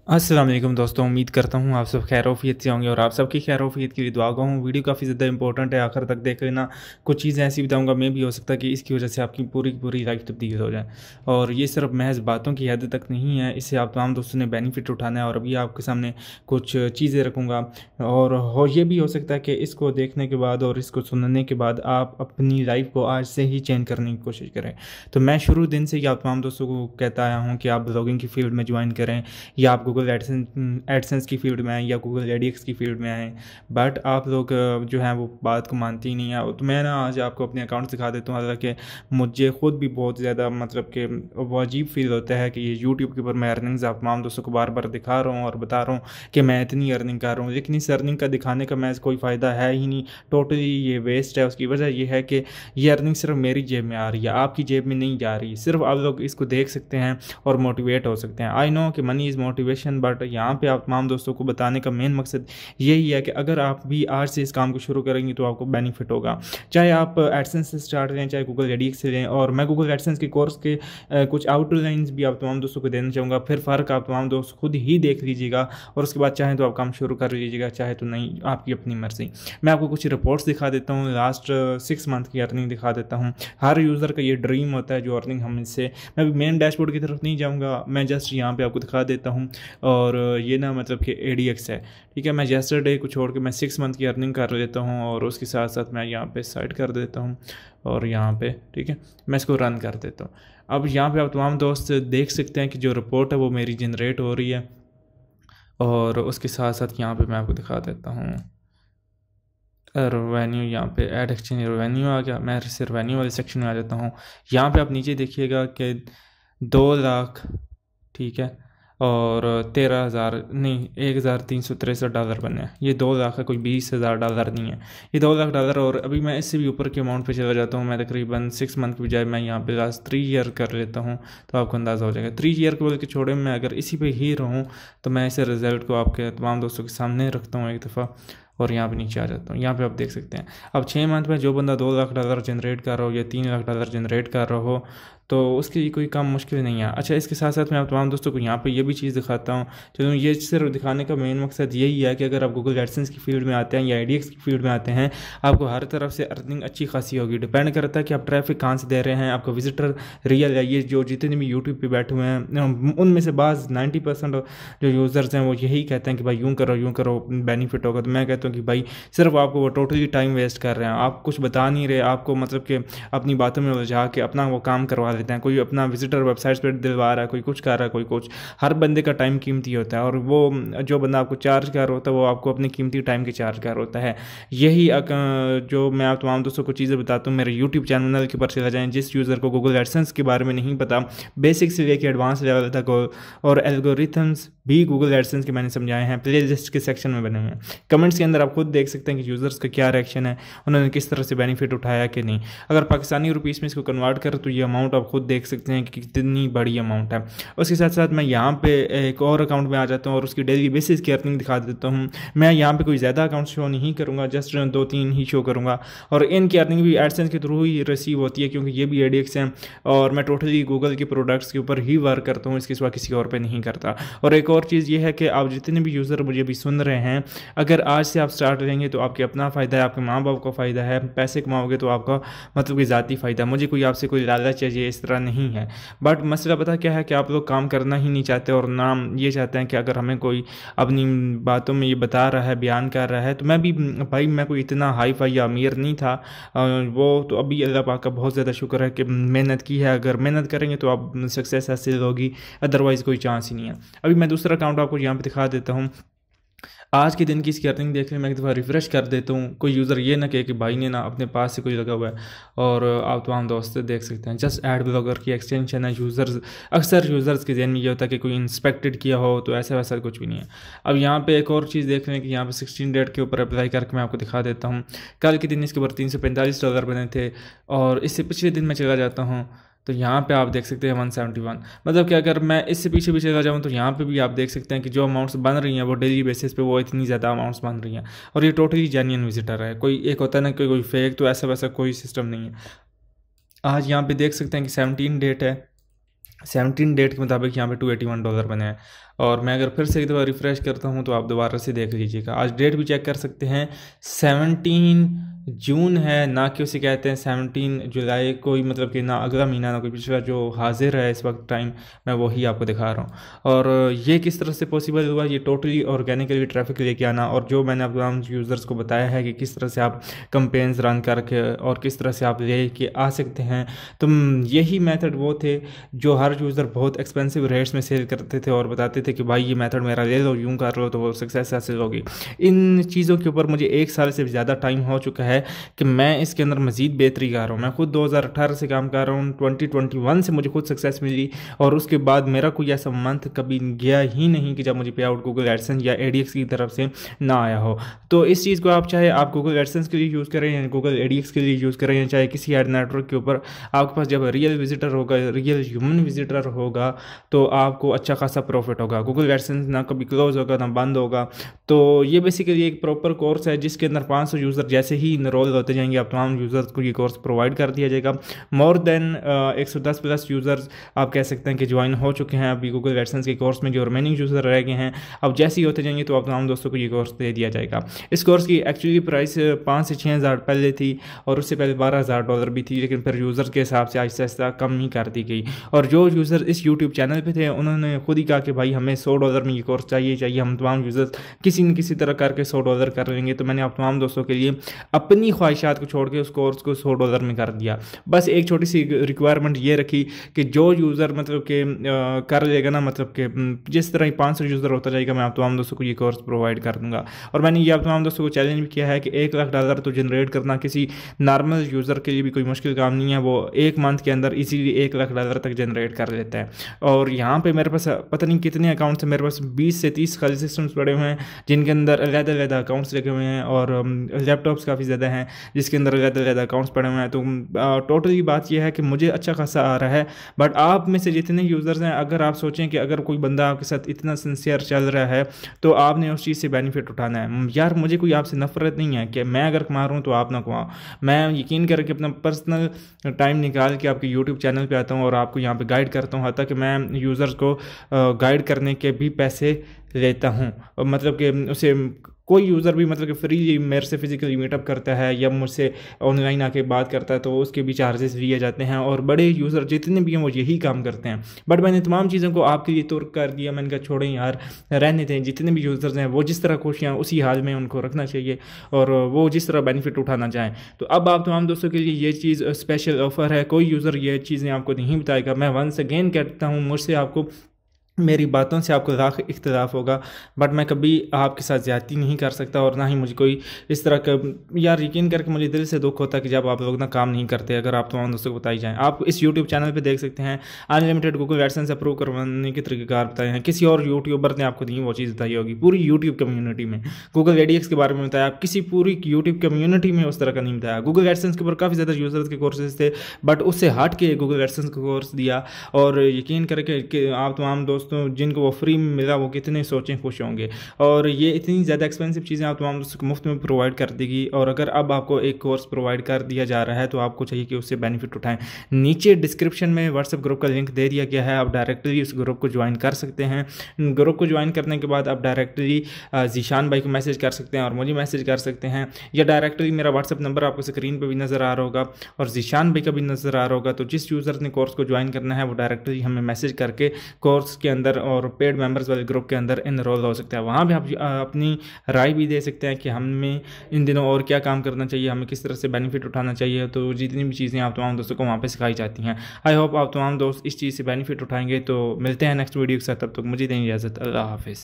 अस्सलाम वालेकुम दोस्तों, उम्मीद करता हूँ आप सब खैर-ओ-फ़ियत से होंगे और आप सबकी खैर-ओ-फ़ियत के लिए दुआ गो हूँ। वीडियो काफ़ी ज़्यादा इंपॉर्टेंट है, आखिर तक देख लेना। कुछ चीज़ें ऐसी बताऊँगा मैं भी, हो सकता है कि इसकी वजह से आपकी पूरी की पूरी लाइफ़ तब्दील हो जाए। और ये सिर्फ महज़ बातों की हद तक नहीं है, इससे आप तमाम दोस्तों ने बेनिफिट उठाना है। और अभी आपके सामने कुछ चीज़ें रखूँगा और ये भी हो सकता है कि इसको देखने के बाद और इसको सुनने के बाद आप अपनी लाइफ़ को आज से ही चेंज करने की कोशिश करें। तो मैं शुरू दिन से ही आप तमाम दोस्तों को कहता आया हूँ कि आप ब्लॉगिंग की फ़ील्ड में जॉइन करें, या आप गूगल एडसेंस की फ़ील्ड में आएँ या गूगल एडीएक्स की फ़ील्ड में आएँ। बट आप लोग जो हैं वो बात को मानते ही नहीं हैं। तो मैं ना आज आपको अपने अकाउंट दिखा देता हूँ, हालाँकि मुझे खुद भी बहुत ज़्यादा मतलब कि वो अजीब फ़ील होता है कि ये यूट्यूब के ऊपर मैं अर्निंग्स आप तमाम दोस्तों को बार-बार दिखा रहा हूँ और बता रहा हूँ कि मैं इतनी अर्निंग कर रहा हूँ। लेकिन इस अर्निंग का दिखाने का महज़ कोई फ़ायदा है ही नहीं, टोटली ये वेस्ट है। उसकी वजह ये है कि ये अर्निंग सिर्फ़ मेरी जेब में आ रही है, आपकी जेब में नहीं जा रही। सिर्फ़ आप लोग इसको देख सकते हैं और मोटिवेट हो सकते हैं। आई नो कि मनी इज़ मोटिवेशन, बट यहाँ पे आप तमाम दोस्तों को बताने का मेन मकसद यही है कि अगर आप भी आज से इस काम को शुरू करेंगे तो आपको बेनिफिट होगा। चाहे आप एडसेंस से स्टार्ट लें, चाहे गूगल एडीएक्स से लें। और मैं गूगल एडसेंस के कोर्स के कुछ आउटलाइंस भी आप तमाम दोस्तों को देना चाहूँगा। फिर फ़र्क आप तमाम दोस्त खुद ही देख लीजिएगा और उसके बाद चाहें तो आप काम शुरू कर लीजिएगा, चाहे तो नहीं, आपकी अपनी मर्ज़ी। मैं आपको कुछ रिपोर्ट्स दिखा देता हूँ, लास्ट 6 मंथ की अर्निंग दिखा देता हूँ। हर यूज़र का ये ड्रीम होता है जो अर्निंग हम इससे, मैं मेन डैशबोर्ड की तरफ नहीं जाऊँगा, मैं जस्ट यहाँ पे आपको दिखा देता हूँ। और ये ना मतलब कि एडीएक्स है, ठीक है। मैं यस्टरडे को छोड़ के मैं 6 मंथ की अर्निंग कर लेता हूँ और उसके साथ साथ मैं यहाँ पे साइड कर देता हूँ और यहाँ पे, ठीक है, मैं इसको रन कर देता हूँ। अब यहाँ पे आप तमाम दोस्त देख सकते हैं कि जो रिपोर्ट है वो मेरी जनरेट हो रही है। और उसके साथ साथ यहाँ पे मैं आपको दिखा देता हूँ रेवेन्यू। यहाँ पे ऐड एक्सचेंज रेवेन्यू आ गया। मैं सिर्फ रेवेन्यू वाले सेक्शन में आ जाता हूँ। यहाँ पे आप नीचे देखिएगा कि 2 लाख, ठीक है, और 13,000 नहीं, $1,363 बने हैं। ये 2 लाख है, कोई $20,000 नहीं है, ये $2 लाख। और अभी मैं इससे भी ऊपर के अमाउंट पे चला जाता हूँ। मैं तकरीबन 6 मंथ की बजाय मैं यहाँ पे लास्ट 3 ईयर कर लेता हूँ, तो आपको अंदाज़ा हो जाएगा। 3 ईयर को बोल के छोड़े, मैं अगर इसी पे ही रहूँ तो मैं इसे रिज़ल्ट को आपके तमाम दोस्तों के सामने रखता हूँ एक दफ़ा। और यहाँ पे नीचे आ जाता हूँ। यहाँ पे आप देख सकते हैं अब 6 मंथ में जो बंदा $2 लाख जनरेट कर रहा हो या $3 लाख जनरेट कर रहा हो तो उसके लिए कोई काम मुश्किल नहीं है। अच्छा, इसके साथ साथ मैं आप तमाम दोस्तों को यहाँ पे ये भी चीज़ दिखाता हूँ। चलो, ये सिर्फ दिखाने का मेन मकसद यही है कि अगर आप गूगल एडसेंस की फील्ड में आते हैं या एडीएक्स की फील्ड में आते हैं, आपको हर तरफ से अर्निंग अच्छी खासी होगी। डिपेंड करता है कि आप ट्रैफिक कहाँ से दे रहे हैं, आपका विजिटर रियल है। ये जो जितने भी यूट्यूब पर बैठे हुए हैं उनमें से बाज़ 90% जो यूज़र्स हैं वो यही कहते हैं कि भाई यूँ करो बेनिफिट होगा। तो मैं कहता हूँ कि भाई सिर्फ आपको वो टोटली टाइम वेस्ट कर रहे हैं, आप कुछ बता नहीं रहे, आपको मतलब कि अपनी बातों में उलझा के अपना वो काम करवा लेते हैं। कोई अपना विजिटर वेबसाइट्स पर दिलवा रहा है, कोई कुछ कर रहा है, कोई कुछ। हर बंदे का टाइम कीमती होता है और वो जो बंदा आपको चार्ज कर रहा होता है वो आपको अपनी कीमती टाइम के चार्ज कर होता है। यही जो मैं आप तमाम दोस्तों को चीज़ें बताता हूँ, मेरे यूट्यूब चैनल के ऊपर चला जाएँ। जिस यूज़र को गूगल एडसेंस के बारे में नहीं पता, बेसिक से लेकर एडवांस लेवल तक, और एल्गोरिथम्स भी गूगल एडसेंस के मैंने समझाए हैं, प्ले लिस्ट के सेक्शन में बने हुए हैं। कमेंट्स के अंदर आप खुद देख सकते हैं कि यूज़र्स का क्या रिएक्शन है, उन्होंने किस तरह से बेनिफिट उठाया कि नहीं। अगर पाकिस्तानी रुपीस में इसको कन्वर्ट करें तो ये अमाउंट आप खुद देख सकते हैं कि कितनी बड़ी अमाउंट है। उसके साथ साथ मैं यहाँ पे एक और अकाउंट में आ जाता हूँ और उसकी डेली बेसिस की अर्निंग दिखा देता हूँ। मैं यहाँ पे कोई ज़्यादा अकाउंट शो नहीं करूँगा, जस्ट 2-3 ही शो करूँगा। और इनकी अर्निंग भी एडसेंस के थ्रू ही रिसीव होती है क्योंकि ये भी एडीएक्स हैं और मैं टोटली गूगल के प्रोडक्ट्स के ऊपर ही वर्क करता हूँ, इसके सिवा किसी और पे नहीं करता। और एक और चीज़ ये है कि आप जितने भी यूज़र मुझे भी सुन रहे हैं, अगर आज से आप स्टार्ट करेंगे तो आपके अपना फ़ायदा है, आपके माँ बाप का फ़ायदा है। पैसे कमाओगे तो आपका मतलब कि ज़ाती फ़ायदा। मुझे कोई आपसे कोई लालच चाहिए इस तरह नहीं है। बट मसला पता क्या है कि आप लोग काम करना ही नहीं चाहते और नाम ये चाहते हैं कि अगर हमें कोई अपनी बातों में ये बता रहा है, बयान कर रहा है, तो मैं भी भाई, मैं कोई इतना हाई फाई या अमीर नहीं था। वो तो अभी अल्लाह पाक का बहुत ज़्यादा शुक्र है कि मेहनत की है। अगर मेहनत करेंगे तो आप सक्सेस हासिल होगी, अदरवाइज़ कोई चांस ही नहीं है। अभी मैं दूसरा अकाउंट आपको यहाँ पे दिखा देता हूँ। आज के दिन की इसकी अर्निंग देख लें, मैं एक दफ़ा रिफ़्रेश कर देता हूँ। कोई यूज़र ये ना कहे कि भाई ने ना अपने पास से कोई लगा हुआ है। और आप तमाम दोस्त देख सकते हैं, जस्ट एड ब्लॉगर की एक्सटेंशन है। यूज़र्स, अक्सर यूज़र्स के जहन में ये होता है कि कोई इंस्पेक्टेड किया हो, तो ऐसा वैसा कुछ भी नहीं है। अब यहाँ पे एक और चीज़ देख लें कि यहाँ पे 16 डेट के ऊपर अप्लाई करके मैं आपको दिखा देता हूँ। कल के दिन इसके ऊपर $345 बने थे और इससे पिछले दिन मैं चला जाता हूँ तो यहाँ पे आप देख सकते हैं 171। मतलब कि अगर मैं इससे पीछे भी चला जाऊँ तो यहाँ पे भी आप देख सकते हैं कि जो अमाउंट्स बन रही हैं वो डेली बेसिस पे वो इतनी ज़्यादा अमाउंट्स बन रही हैं। और ये टोटली जेन्युइन विजिटर है, कोई एक होता है ना कि कोई फेक, तो ऐसा वैसा कोई सिस्टम नहीं है। आज यहाँ पे देख सकते हैं कि 17 डेट है, 17 डेट के मुताबिक यहाँ पे $281 बने हैं। और मैं अगर फिर से एक दफ़ा रिफ़्रेश करता हूँ तो आप दोबारा से देख लीजिएगा। आज डेट भी चेक कर सकते हैं, 17 जून है, ना कि उसे कहते हैं 17 जुलाई, कोई मतलब कि ना अगला महीना ना कोई पिछला, जो हाजिर है इस वक्त टाइम मैं वही आपको दिखा रहा हूँ। और ये किस तरह से पॉसिबल हुआ, ये टोटली ऑर्गेनिकली ट्रैफिक लेके आना, और जो मैंने अपने यूज़र्स को बताया है कि किस तरह से आप कंपेन्स रन करके और किस तरह से आप ले के आ सकते हैं। तो यही मेथड वो थे जो हर यूज़र बहुत एक्सपेंसिव रेट्स में सेल करते थे और बताते थे कि भाई ये मेथड मेरा ले लो, यूँ कर लो तो वो सक्सेस हासिल होगी। इन चीज़ों के ऊपर मुझे 1 साल से ज़्यादा टाइम हो चुका है कि मैं इसके अंदर मज़ीद बेहतरी कर रहा हूँ। मैं खुद 2018 से काम कर रहा हूँ, 2021 से मुझे खुद सक्सेस मिली, और उसके बाद मेरा कोई ऐसा मंथ कभी गया ही नहीं कि जब मुझे पे आउट गूगल एडसेंस या ADX की तरफ से ना आया हो। तो इस चीज़ को आप चाहे आप गूगल एडसेंस के लिए यूज़ करें या गूगल ADX के लिए यूज़ करें, या चाहे किसी एड नेटवर्क के ऊपर आपके पास जब रियल विजिटर होगा, रियल ह्यूमन विजिटर होगा, तो आपको अच्छा खासा प्रॉफिट होगा। गूगल एडसेंस ना कभी क्लोज होगा ना बंद होगा। तो ये बेसिकली एक प्रॉपर कोर्स है जिसके अंदर 500 यूज़र जैसे ही इनरोल होते जाएंगे, आप तमाम यूज़र्स को ये कोर्स प्रोवाइड कर दिया जाएगा। मोर देन 110 प्लस यूज़र्स आप कह सकते हैं कि ज्वाइन हो चुके हैं अभी गूगल एडसेंस के कोर्स में। जो रिमेनिंग यूज़र रह गए हैं, अब जैसे ही होते जाएंगे तो आप तमाम दोस्तों को ये कोर्स दे दिया जाएगा। इस कोर्स की एक्चुअली प्राइस 5 से 6 हज़ार पहले थी, और उससे पहले $12,000 भी थी, लेकिन फिर यूज़र के हिसाब से आहिस्ता आहिस्ता कम ही कर दी गई। और जो यूज़र इस यूट्यूब चैनल पे थे उन्होंने खुद ही कहा कि भाई हमें $100 में ये कोर्स चाहिए, हम तमाम यूज़र्स किसी न किसी तरह करके $100 कर लेंगे। तो मैंने आप तमाम दोस्तों के लिए अपनी ख्वाहिशात को छोड़ के उस कोर्स को $100 में कर दिया। बस एक छोटी सी रिक्वायरमेंट ये रखी कि जो यूज़र मतलब कि कर लेगा ना, मतलब कि जिस तरह 500 यूज़र होता जाएगा, मैं आप तमाम दोस्तों को ये कोर्स प्रोवाइड कर दूंगा। और मैंने ये आप तमाम दोस्तों को चैलेंज भी किया है कि $1,00,000 तो जनरेट करना किसी नॉर्मल यूज़र के लिए भी कोई मुश्किल काम नहीं है। वो 1 मंथ के अंदर इजीली $1,00,000 तक जनरेट कर लेता है। और यहाँ पे मेरे पास पता नहीं कितने अकाउंट्स हैं, मेरे पास 20 से 30 खाली सिस्टम्स पड़े हुए हैं जिनके अंदर अलग-अलग अकाउंट्स लगे हुए हैं, और लैपटॉप्स काफ़ी ज़्यादा हैं जिसके अंदर अलग-अलग अकाउंट्स पड़े हुए हैं। तो टोटली बात यह है कि मुझे अच्छा खासा आ रहा है। बट आप में से जितने यूज़र्स हैं, अगर आप सोचें कि अगर कोई बंदा आपके साथ इतना सिंसियर चल रहा है तो आपने उस चीज़ से बेनिफिट उठाना है। यार मुझे कोई आपसे नफरत नहीं है कि मैं अगर कमा रहा हूँ तो आप ना कमाओ। मैं यकीन करके अपना पर्सनल टाइम निकाल के आपके यूट्यूब चैनल पे आता हूँ और आपको यहाँ पे गाइड करता हूँ, हत्ता कि मैं यूज़र्स को गाइड करने के भी पैसे लेता हूँ। मतलब कि उसे कोई यूज़र भी मतलब कि फ्री मेरे से फिजिकली मीटअप करता है या मुझसे ऑनलाइन आके बात करता है तो उसके भी चार्जेस लिए जाते हैं, और बड़े यूज़र जितने भी हैं वो यही काम करते हैं। बट मैंने तमाम चीज़ों को आपके लिए तुर्क कर दिया। मैंने कहा छोड़ें यार, रहने दें। जितने भी यूज़र्स हैं वो जिस तरह खुश हैं उसी हाल में उनको रखना चाहिए, और वो जिस तरह बेनिफिट उठाना चाहें। तो अब आप तमाम दोस्तों के लिए ये चीज़ स्पेशल ऑफ़र है। कोई यूज़र ये चीज़ें आपको नहीं बताएगा। मैं वंस अगेन कहता हूँ, मुझसे आपको मेरी बातों से आपको लाख इख्तिलाफ होगा, बट मैं कभी आपके साथ ज़्यादती नहीं कर सकता, और ना ही मुझे कोई इस तरह का, यार यकीन करके मुझे दिल से दुख होता है कि जब आप लोग ना काम नहीं करते। अगर आप तमाम दोस्तों को बताई जाएँ, आप इस यूट्यूब चैनल पे देख सकते हैं अनलिमिटेड गूगल एडसेंस अप्रूव करवाने के तरीक़ेकार बताए हैं। किसी और यूट्यूबर ने आपको नहीं वो चीज़ बताई होगी। पूरी यूट्यूब कम्यूनिटी में गूगल ADX के बारे में बताया, किसी पूरी यूट्यूब कम्यूनिटी में उस तरह का नहीं बताया। गूगल एडसेंस के ऊपर काफ़ी ज़्यादा यूज़र्स के कोर्सेज थे, बट उससे हट के गूगल एडसेंस का कोर्स दिया। और यकीन करके आप तमाम दोस्तों जिनको वो फ्री में मिला वो कितने सोचें खुश होंगे। और ये इतनी ज़्यादा एक्सपेंसिव चीज़ें आप तमाम दोस्तों को मुफ्त में प्रोवाइड कर देगी। और अगर अब आपको एक कोर्स प्रोवाइड कर दिया जा रहा है तो आपको चाहिए कि उससे बेनिफिट उठाएं। नीचे डिस्क्रिप्शन में व्हाट्सएप ग्रुप का लिंक दे दिया गया है, आप डायरेक्टली उस ग्रुप को ज्वाइन कर सकते हैं। ग्रुप को ज्वाइन करने के बाद आप डायरेक्टली जीशान भाई को मैसेज कर सकते हैं और मुझे मैसेज कर सकते हैं, या डायरेक्टली मेरा व्हाट्सएप नंबर आपको स्क्रीन पर भी नज़र आ रहा होगा और जीशान भाई का भी नज़र आ रहा होगा। तो जिस यूज़र ने कोर्स को ज्वाइन करना है वो डायरेक्टली हमें मैसेज करके कोर्स के अंदर और पेड मेंबर्स वाले ग्रुप के अंदर इनरोल हो सकते हैं। वहाँ भी आप अपनी राय भी दे सकते हैं कि हमें इन दिनों और क्या काम करना चाहिए, हमें किस तरह से बेनिफिट उठाना चाहिए। तो जितनी भी चीज़ें आप तमाम दोस्तों को वहाँ पे सिखाई जाती हैं। आई होप आप तमाम दोस्त इस चीज़ से बेनिफिट उठाएंगे। तो मिलते हैं नेक्स्ट वीडियो के साथ, तब तक मुझे दें इजाज़त। अल्लाह हाफिज़।